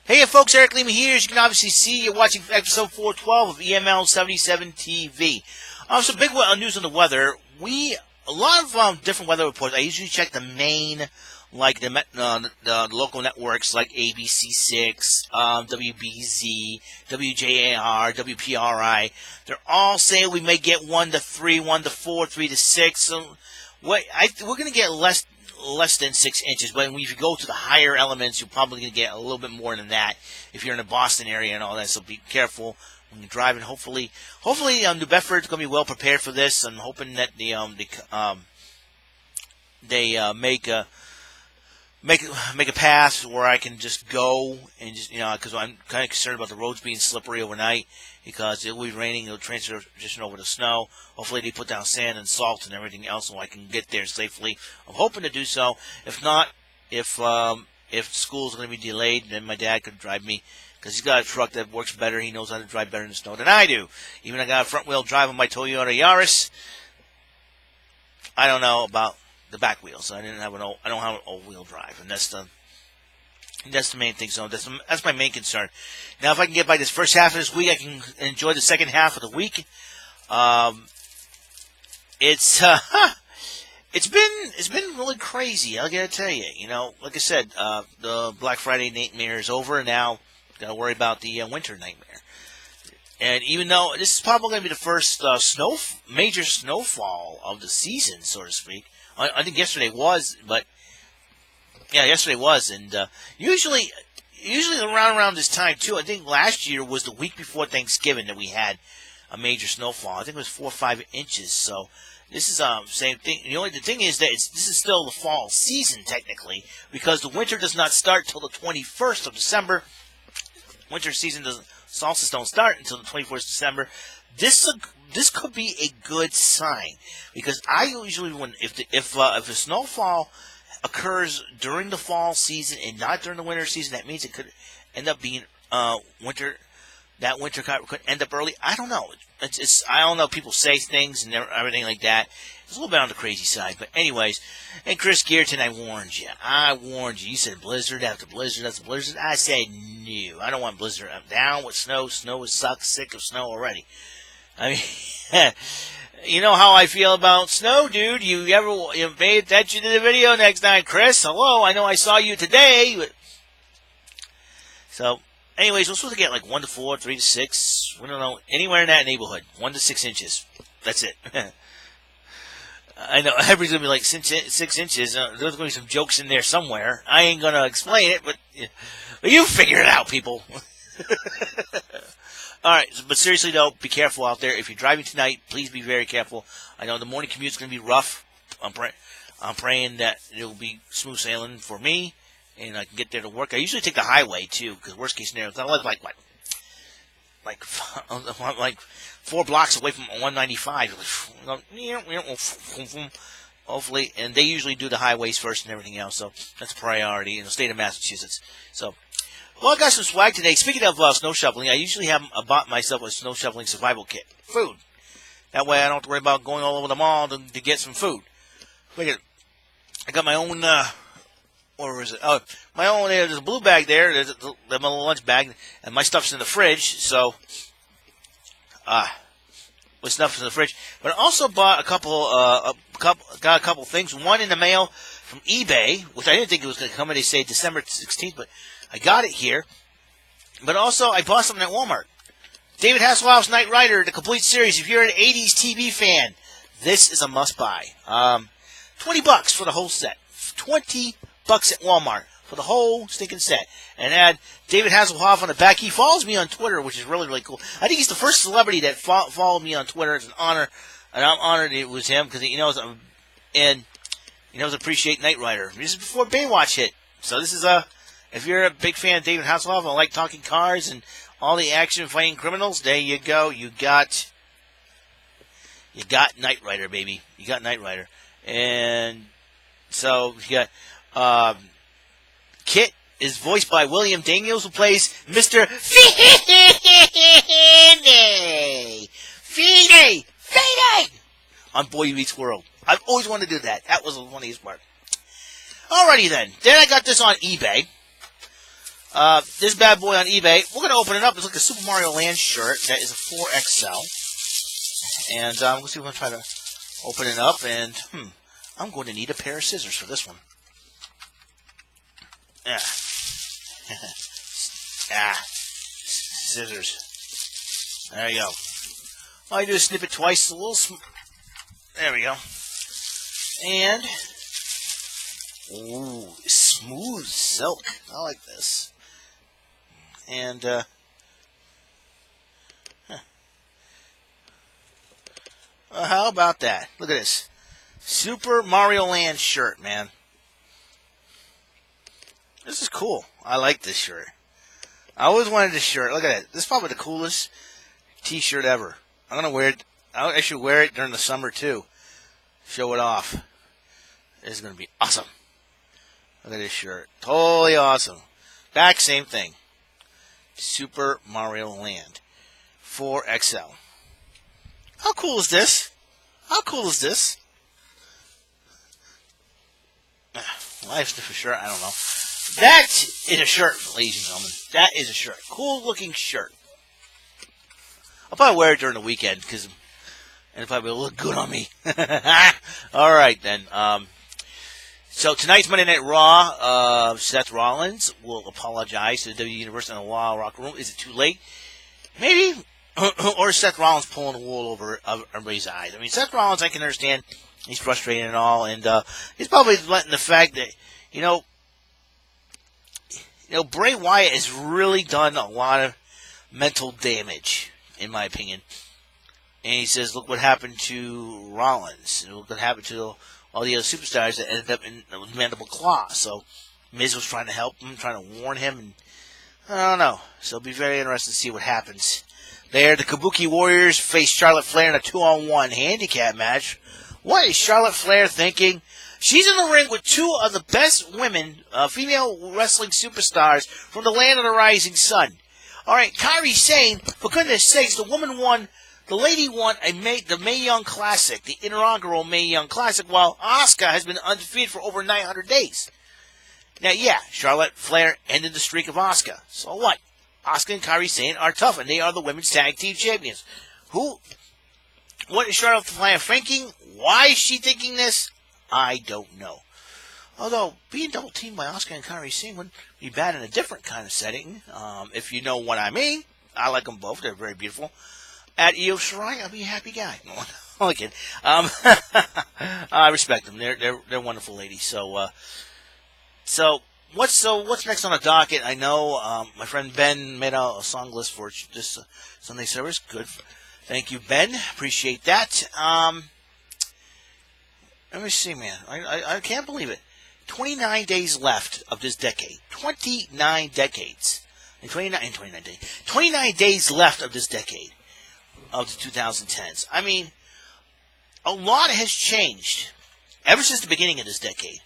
Hey folks, Eric Lima here. As you can obviously see, you're watching episode 412 of EML77 TV. Some big news on the weather. A lot of different weather reports. I usually check the main, like the local networks like ABC6, WBZ, WJAR, WPRI. They're all saying we may get 1 to 3, 1 to 4, 3 to 6. So we're going to get less than 6 inches, but when you go to the higher elements, you're probably going to get a little bit more than that if you're in the Boston area and all that, so be careful when you're driving. Hopefully New Bedford's going to be well prepared for this. I'm hoping that they make a path where I can just go and just, because I'm kind of concerned about the roads being slippery overnight because it will be raining. It'll transition over to snow. Hopefully they put down sand and salt and everything else so I can get there safely. I'm hoping to do so. If not, if school's going to be delayed, then my dad could drive me because he's got a truck that works better. He knows how to drive better in the snow than I do. Even I got a front wheel drive on my Toyota Yaris. I don't know about the back wheels. I don't have an all-wheel drive, and that's the main thing. So that's my main concern. Now, if I can get by this first half of this week, I can enjoy the second half of the week. It's been really crazy. I gotta tell you, like I said, the Black Friday nightmare is over, and now gotta worry about the winter nightmare. And even though this is probably going to be the first major snowfall of the season, so to speak. I think yesterday was, but yeah, yesterday was, and usually around this time too. I think last year was the week before Thanksgiving that we had a major snowfall. I think it was 4 or 5 inches. So this is same thing. The thing is that this is still the fall season technically because the winter does not start till the 21st of December. Winter season solstice don't start until the 21st of December. This could be a good sign because I usually if a snowfall occurs during the fall season and not during the winter season, that means it could end up being winter. That winter could end up early. I don't know. I don't know. People say things and everything like that. It's a little bit on the crazy side, but anyways. And Chris Gearton, I warned you. You said blizzard after blizzard after blizzard. I said no. I don't want blizzard. I'm down with snow. Snow sucks. Sick of snow already. I mean, you know how I feel about snow, dude. You pay attention to the video next time, Chris? Hello, I know I saw you today. So, anyways, we're supposed to get like 1 to 4, 3 to 6. We don't know, anywhere in that neighborhood. 1 to 6 inches. That's it. I know, everybody's going to be like 6 inches. There's going to be some jokes in there somewhere. I ain't going to explain it, but you figure it out, people. All right, but seriously, though, be careful out there. If you're driving tonight, please be very careful. I know the morning commute's going to be rough. I'm praying that it'll be smooth sailing for me, and I can get there to work. I usually take the highway, too, because worst case scenario, I live like 4 blocks away from 195. Hopefully, and they usually do the highways first and everything else, so that's a priority in the state of Massachusetts. So, well, I got some swag today. Speaking of snow shoveling, I usually bought myself a snow shoveling survival kit. Food. That way I don't have to worry about going all over the mall to get some food. Look at it. I got my own, where is it? Oh, my own, there's a blue bag there. There's my little lunch bag. And my stuff's in the fridge, so, my stuff's in the fridge. But I also bought got a couple things. One in the mail from eBay, which I didn't think it was going to come in. They say December 16th, but I got it here. But also, I bought something at Walmart. David Hasselhoff's Knight Rider, the complete series. If you're an 80s TV fan, this is a must-buy. $20 for the whole set. $20 at Walmart for the whole stinking set. And add David Hasselhoff on the back. He follows me on Twitter, which is really, really cool. I think he's the first celebrity that followed me on Twitter. It's an honor, and I'm honored it was him because he knows appreciate Knight Rider. This is before Baywatch hit. So this is if you're a big fan of David Hasselhoff and like talking cars and all the action fighting criminals, there you go. You got Knight Rider, baby. You got Knight Rider. And so you got Kit is voiced by William Daniels, who plays Mr. Feeney on Boy Meets World. I've always wanted to do that. That was the funniest part. Alrighty then. Then I got this on eBay. This bad boy on eBay. We're going to open it up. It's like a Super Mario Land shirt. That is a 4XL. And we'll see if I'm going to try to open it up. And, I'm going to need a pair of scissors for this one. Scissors. There you go. All you do is snip it twice. A little there we go. And, ooh, smooth silk. I like this. And, how about that? Look at this. Super Mario Land shirt, man. This is cool. I like this shirt. I always wanted this shirt. Look at it. This is probably the coolest t-shirt ever. I'm going to wear it. I should wear it during the summer, too. Show it off. This is going to be awesome. Look at this shirt. Totally awesome. Back, same thing. Super Mario Land. 4XL. How cool is this? How cool is this? Life's for sure. I don't know. That is a shirt, ladies and gentlemen. That is a shirt. Cool looking shirt. I'll probably wear it during the weekend because it'll probably look good on me. All right, then. So tonight's Monday Night Raw. Seth Rollins will apologize to the WWE Universe in the Wild Rock Room. Is it too late? Maybe. Or Seth Rollins pulling the wool over everybody's eyes. I mean, Seth Rollins, I can understand. He's frustrated and all. And he's probably letting the fact that, Bray Wyatt has really done a lot of mental damage, in my opinion. And he says, look what happened to Rollins. And look what happened to all the other superstars that ended up in Mandible Claw. So Miz was trying to help him, trying to warn him. And I don't know. So it'll be very interesting to see what happens. There, the Kabuki Warriors face Charlotte Flair in a 2-on-1 handicap match. What is Charlotte Flair thinking? She's in the ring with two of the best women, female wrestling superstars from the land of the rising sun. All right, Kairi Sane, for goodness sakes, the lady won the Mae Young Classic, the inaugural Mae Young Classic, while Asuka has been undefeated for over 900 days. Now, yeah, Charlotte Flair ended the streak of Asuka. So what? Asuka and Kairi Sane are tough, and they are the women's tag team champions. What is Charlotte Flair thinking? Why is she thinking this? I don't know. Although, being double teamed by Asuka and Kairi Sane would be bad in a different kind of setting. If you know what I mean. I like them both. They're very beautiful. At Io Shirai, I'll be a happy guy. No, I'm kidding. I respect them. They're wonderful ladies. So what's next on the docket? I know my friend Ben made a song list for this Sunday service. Good. Thank you, Ben. Appreciate that. Let me see, man. I can't believe it. 29 days left of this decade. 29 decades. 29 days left of this decade. Of the 2010s. I mean, a lot has changed ever since the beginning of this decade.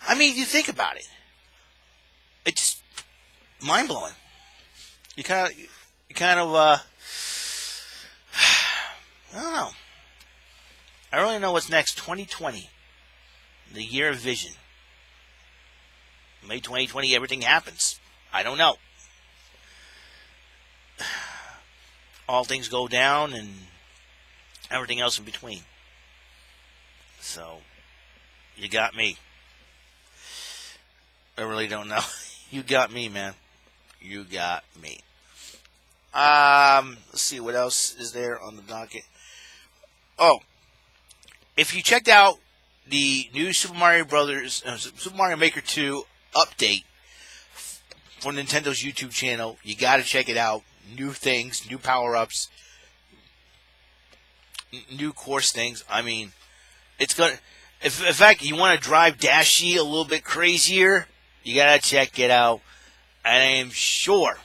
I mean, you think about it. It's mind-blowing. You kind of, I don't know. I don't really know what's next. 2020, the year of vision. May 2020, everything happens. I don't know. All things go down and everything else in between. So, you got me. I really don't know. You got me, man. You got me. Let's see what else is there on the docket. Oh, if you checked out the new Super Mario Maker 2 update for Nintendo's YouTube channel, you got to check it out. New things, new power-ups, new course things. I mean, it's gonna. If in fact you want to drive Dashie a little bit crazier, you gotta check it out. And I am sure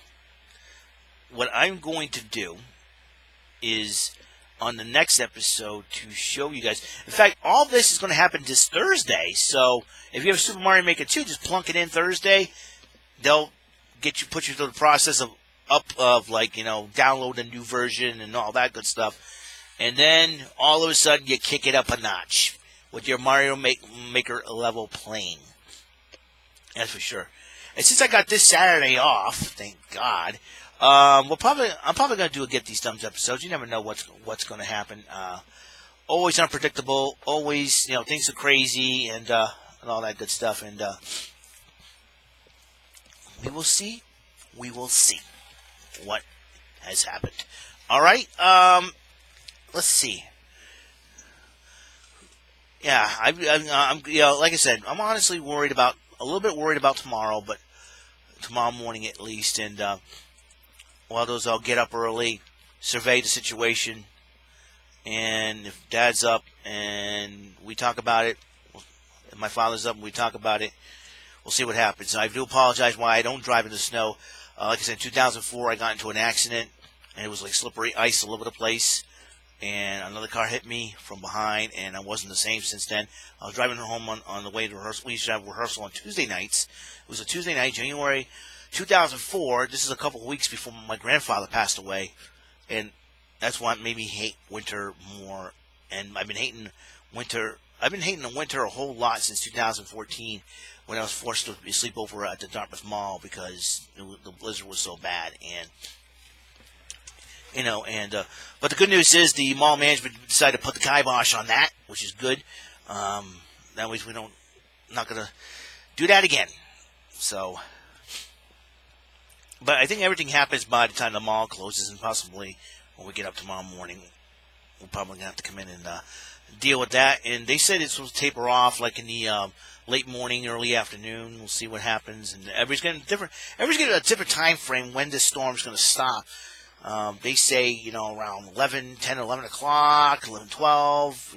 what I'm going to do is on the next episode to show you guys. In fact, all this is going to happen this Thursday. So if you have Super Mario Maker 2, just plunk it in Thursday. They'll put you through the process of download a new version and all that good stuff. And then, all of a sudden, you kick it up a notch with your Mario Maker level playing. That's for sure. And since I got this Saturday off, thank God, I'm probably going to get these thumbs episodes. You never know what's going to happen. Always unpredictable. Always, things are crazy and all that good stuff. And we will see. We will see what has happened. All right. Let's see. Yeah, I'm like I said, I'm honestly a little bit worried about tomorrow, but tomorrow morning at least. And while those, I'll get up early, survey the situation, and if Dad's up and we talk about it, if my father's up and we talk about it, we'll see what happens. I do apologize why I don't drive in the snow. Like I said, in 2004, I got into an accident, and it was like slippery ice all over the place. And another car hit me from behind, and I wasn't the same since then. I was driving home on the way to rehearsal. We used to have rehearsal on Tuesday nights. It was a Tuesday night, January 2004. This is a couple of weeks before my grandfather passed away, and that's what made me hate winter more. And I've been hating winter. I've been hating the winter a whole lot since 2014, when I was forced to sleep over at the Dartmouth Mall because the blizzard was so bad. And but the good news is the mall management decided to put the kibosh on that, which is good. That way not going to do that again. So, but I think everything happens by the time the mall closes, and possibly when we get up tomorrow morning, we're probably going to have to come in and deal with that. And they said it's supposed to taper off like in the late morning, early afternoon. We'll see what happens. And everybody's getting a different time frame when this storm's going to stop. They say, around 10, 11 o'clock, 11, 12,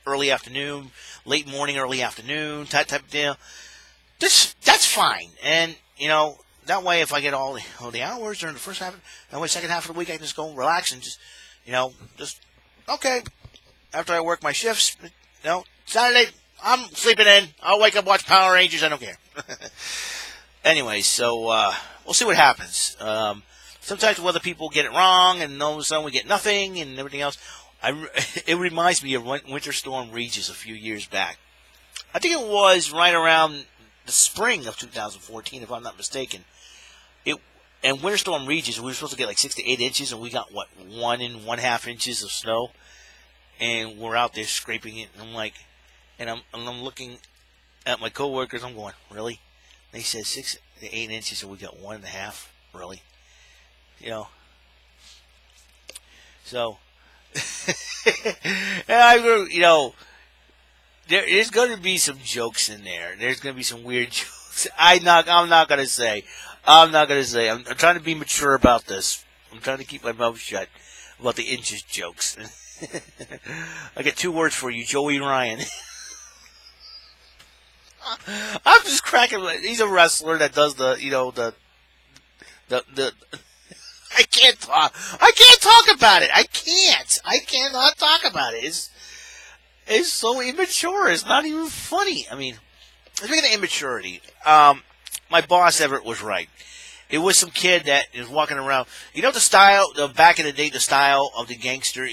early afternoon, late morning, early afternoon, type of deal. That's fine. And, that way if I get all the hours during the first half, that way second half of the week I can just go and relax and just, okay, after I work my shifts, Saturday, I'm sleeping in. I'll wake up, watch Power Rangers. I don't care. Anyways, so we'll see what happens. Sometimes weather people get it wrong, and all of a sudden we get nothing and everything else. It reminds me of Winter Storm Regis a few years back. I think it was right around the spring of 2014, if I'm not mistaken. And Winter Storm Regis, we were supposed to get like 6 to 8 inches, and we got, 1 and 1/2 inches of snow. And we're out there scraping it, and I'm like, and I'm looking at my coworkers, I'm going, really? They said 6 to 8 inches, and we got 1.5? Really? So, and there's going to be some jokes in there. There's going to be some weird jokes. I'm not going to say. I'm trying to be mature about this. I'm trying to keep my mouth shut about the inches jokes. I get 2 words for you, Joey Ryan. I'm just cracking. He's a wrestler that does the I can't talk about it. I cannot talk about it. It's so immature. It's not even funny. I mean, speaking of immaturity, my boss Everett was right. It was some kid that is walking around. The style, back in the day, the style of the gangster,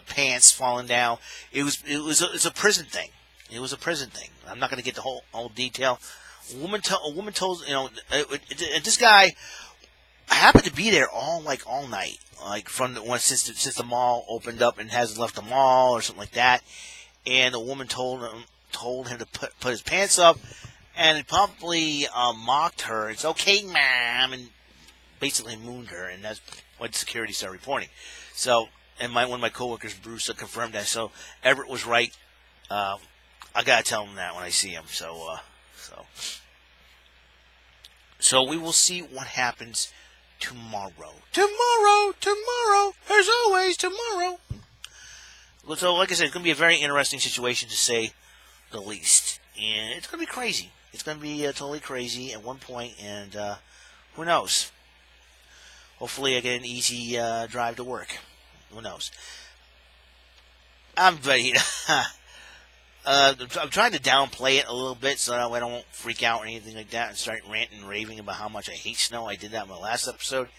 pants falling down. It's a prison thing. It was a prison thing. I'm not going to get the whole detail. A woman told, this guy happened to be there all night, since the mall opened up and hasn't left the mall or something like that. And the woman told him to put his pants up, and it probably mocked her. It's okay, ma'am, and basically mooned her, and that's what security started reporting. So, and one of my coworkers, Bruce, confirmed that. So Everett was right. I gotta tell him that when I see him. So we will see what happens tomorrow. Tomorrow, there's always tomorrow. So, like I said, it's going to be a very interesting situation, to say the least. And it's going to be crazy. It's going to be totally crazy at one point, and who knows? Hopefully I get an easy drive to work. Who knows? I'm ready. I'm trying to downplay it a little bit so that I don't freak out or anything like that and start ranting and raving about how much I hate snow. I did that in my last episode.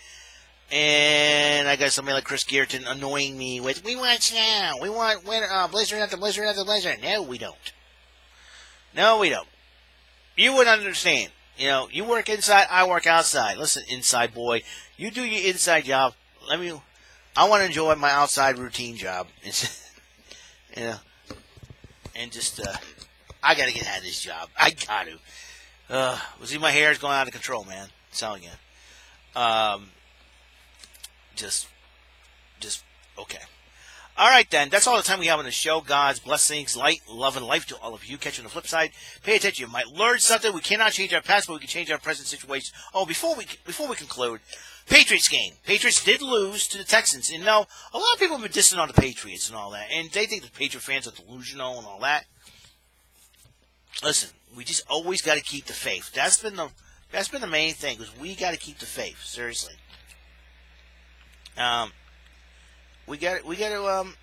And I got somebody like Chris Geerton annoying me with, we want snow. We want winter, blizzard after blizzard after blizzard. No, we don't. You wouldn't understand. You know, you work inside, I work outside. Listen, inside boy, you do your inside job. I want to enjoy my outside routine job. You know, and just, I got to get out of this job. I got to. See, my hair is going out of control, man. I'm telling you. Just, okay. All right, then. That's all the time we have on the show. God's blessings, light, love, and life to all of you. Catch you on the flip side. Pay attention. You might learn something. We cannot change our past, but we can change our present situation. Oh, before we conclude, Patriots game. Patriots did lose to the Texans. And now, a lot of people have been dissing on the Patriots and all that. And they think the Patriot fans are delusional and all that. Listen, we just always got to keep the faith. That's been the main thing, is we got to keep the faith. Seriously. We got to,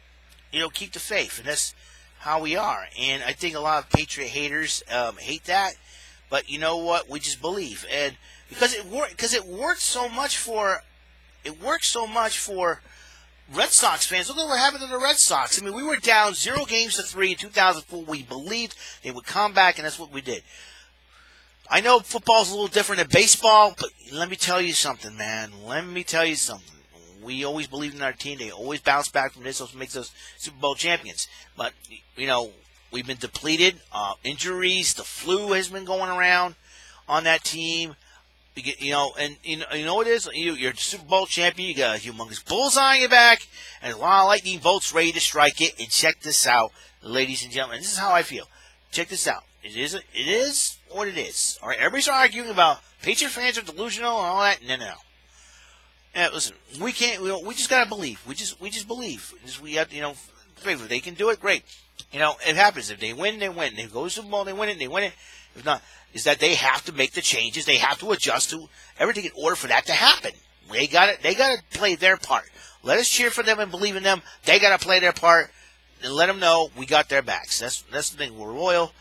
keep the faith, and that's how we are. And I think a lot of Patriot haters hate that, but you know what? We just believe, and because it worked so much for Red Sox fans. Look at what happened to the Red Sox. I mean, we were down 0-3 in 2004. We believed they would come back, and that's what we did. I know football's a little different than baseball, but let me tell you something, man. Let me tell you something. We always believed in our team. They always bounce back from this. That's what makes us Super Bowl champions. But, we've been depleted. Injuries, the flu has been going around on that team. And you know what it is? You're Super Bowl champion. You got a humongous bullseye on your back, and a lot of lightning bolts ready to strike it. And check this out, ladies and gentlemen. This is how I feel. Check this out. It is what it is. All right, everybody's arguing about Patriot fans are delusional and all that. No. Yeah, listen, we can't. We just gotta believe. We just believe. We have, if they can do it, great. It happens. If they win, they win. They go to the Super Bowl, they win it. They win it. If not, is that they have to make the changes. They have to adjust to everything in order for that to happen. They gotta play their part. Let us cheer for them and believe in them. They gotta play their part and let them know we got their backs. That's the thing. We're loyal.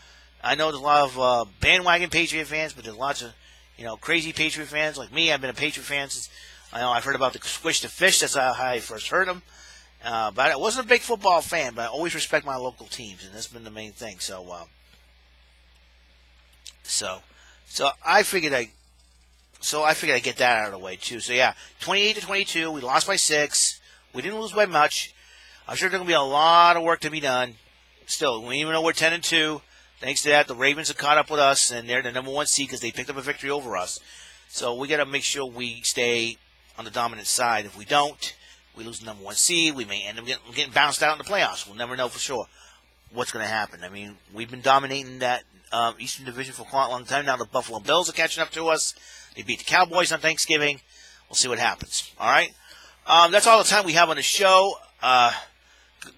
I know there's a lot of bandwagon Patriot fans, but there's lots of crazy Patriot fans like me. I've been a Patriot fan since. I know I've heard about the Squish the Fish. That's how I first heard them. But I wasn't a big football fan, but I always respect my local teams, and that's been the main thing. So I figured I'd get that out of the way too. So yeah, 28-22. We lost by 6. We didn't lose by much. I'm sure there's gonna be a lot of work to be done. Still, even though we're 10-2, thanks to that, the Ravens have caught up with us, and they're the number 1 seed because they picked up a victory over us. So we got to make sure we stay on the dominant side. If we don't, we lose the number 1 seed. We may end up getting bounced out in the playoffs. We'll never know for sure what's going to happen. I mean, we've been dominating that Eastern Division for quite a long time now. The Buffalo Bills are catching up to us. They beat the Cowboys on Thanksgiving. We'll see what happens. All right? That's all the time we have on the show.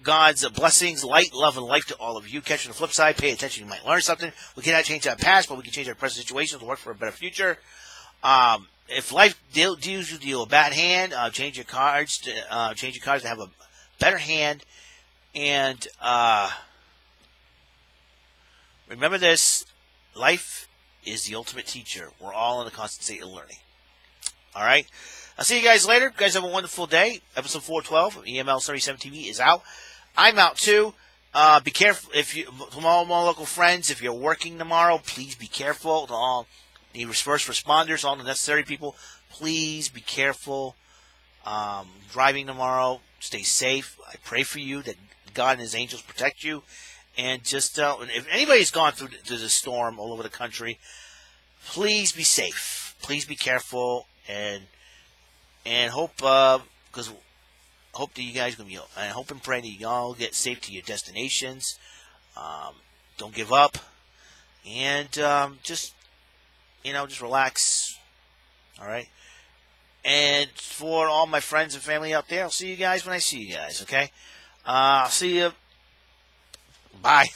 God's blessings, light, love, and life to all of you. Catch on the flip side. Pay attention. You might learn something. We cannot change our past, but we can change our present situations to work for a better future. If life deals with you a bad hand, change your cards to have a better hand. And remember this: life is the ultimate teacher. We're all in a constant state of learning. All right. I'll see you guys later. You guys have a wonderful day. Episode 412 of EML77 TV is out. I'm out too. Be careful from all my local friends. If you're working tomorrow, please be careful. To all the first responders, all the necessary people, please be careful. Driving tomorrow, stay safe. I pray for you that God and His angels protect you. And just if anybody's gone through the storm all over the country, please be safe. Please be careful and hope because hope that you guys are gonna be. I hope and pray that you all get safe to your destinations. Don't give up, and just relax. All right. And for all my friends and family out there, I'll see you guys when I see you guys. Okay. I'll see you. Bye.